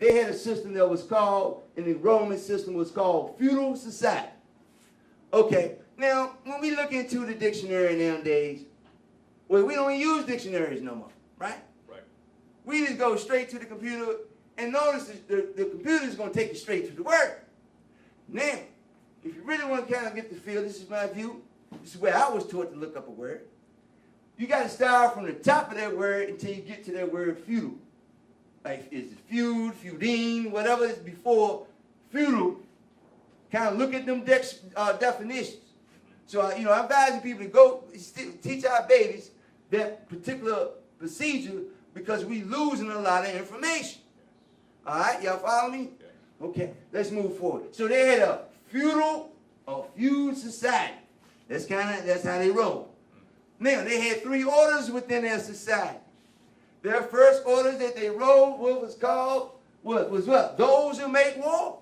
they had a system that was called, an enrollment system was called Feud-al Society. Okay, now, when we look into the dictionary nowadays, well, we don't use dictionaries no more, right? Right. We just go straight to the computer, and notice the computer is going to take you straight to the word. Now, if you really want to kind of get the feel, this is my view, this is where I was taught to look up a word. You got to start from the top of that word until you get to that word feudal. Like, is it feud, feudine, whatever is before feudal, kind of look at them definitions. So, I'm advising people to go teach our babies that particular procedure because we losing a lot of information. All right, y'all follow me? Okay, let's move forward. So they had a feudal or feud society. That's how they roll. Now, they had 3 orders within their society. Their first orders that they rolled, what was called, was what? Those who make war.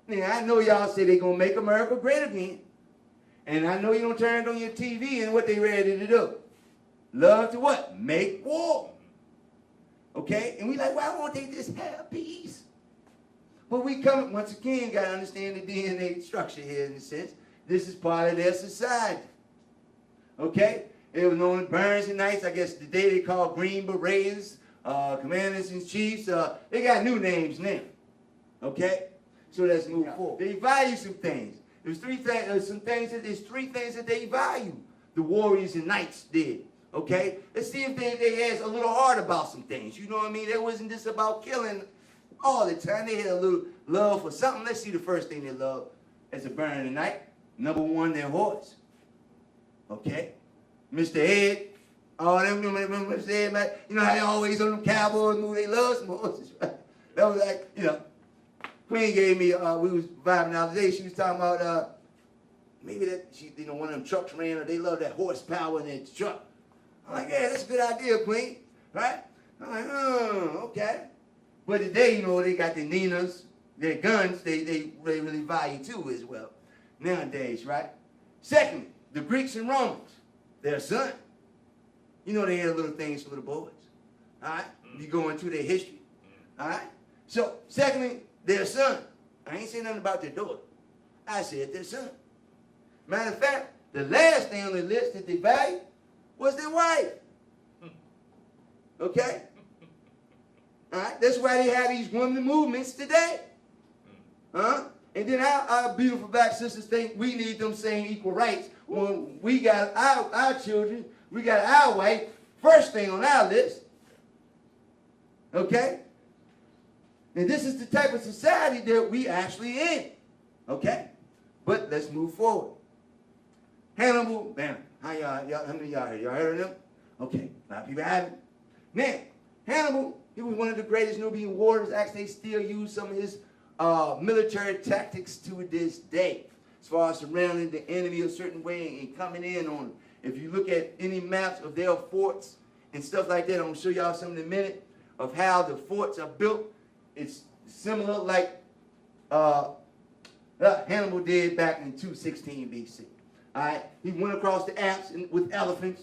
Now, I know y'all say they're going to make America great again. And I know you don't turn it on your TV and what they ready to do. Love to what? Make war. Okay? And we like, why won't they just have peace? But we come, once again, got to understand the DNA structure here in a sense. This is part of their society. Okay? It was known as Burns and Knights. I guess today they call Green Berets, Commanders and Chiefs. They got new names now. Okay? So let's move forward. They value some things. There's 3 things, there's 3 things that they value. The Warriors and Knights did. Okay? Let's see if they had a little heart about some things. You know what I mean? It wasn't just about killing all the time. They had a little love for something. Let's see the first thing they love as a Burn and Knight. Number 1, their horse. Okay? Mr. Ed, all them, Mr. Ed, man, you know how they always on them Cowboys move, they love some horses, right? That was like, Queen gave me, we was vibing the other day, she was talking about, maybe that, one of them trucks ran, or they love that horsepower in their truck. I'm like, yeah, that's a good idea, Queen, right? I'm like, okay. But today, they got their Ninas, their guns, they really value too as well, nowadays, right? Secondly, the Greeks and Romans. Their son. They had little things for the boys. All right? You go into their history. All right? So, secondly, their son. I ain't saying nothing about their daughter. I said their son. Matter of fact, the last thing on the list that they valued was their wife. Okay? All right? That's why they have these women movements today. Huh? And then our beautiful black sisters think we need them same equal rights when we got our children, we got our wife, first thing on our list. Okay? And this is the type of society that we actually in. Okay? But let's move forward. Hannibal, how many of y'all heard? Y'all heard of them? Okay, a lot of people haven't. Now, Hannibal, he was one of the greatest Nubian warriors. Actually, they still use some of his military tactics to this day, as far as surrounding the enemy a certain way and coming in on them. If you look at any maps of their forts and stuff like that, I'm going to show y'all some in a minute of how the forts are built. It's similar like Hannibal did back in 216 BC. All right, he went across the Alps with elephants.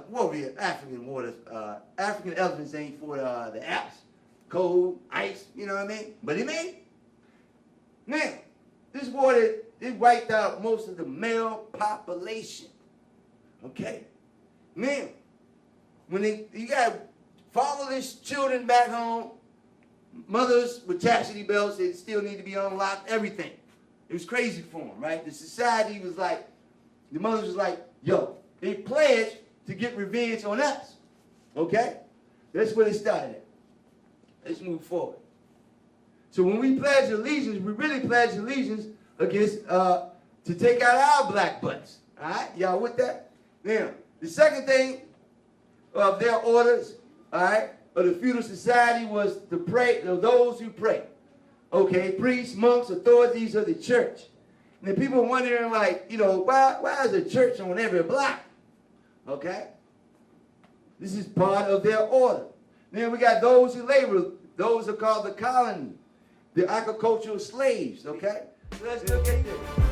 Warrior African elephants ain't for the Alps. Cold, ice, you know what I mean? But he made it. Now, this war, it wiped out most of the male population. Okay? Now, when you got fatherless children back home, mothers with chastity belts that still need to be unlocked, everything. It was crazy for them, right? The society was like, the mothers was like, yo, they pledged to get revenge on us. Okay? That's where it started at. Let's move forward. So when we pledge allegiance, we really pledge allegiance against, to take out our black butts. All right? Y'all with that? Now, the second thing of their orders, all right, of the feudal society was to pray, those who pray. Okay, priests, monks, authorities of the church. And then people wondering, like, why is a church on every block? Okay? This is part of their order. Then we got those who labor. Those are called the colony, the agricultural slaves, okay? So let's look at this.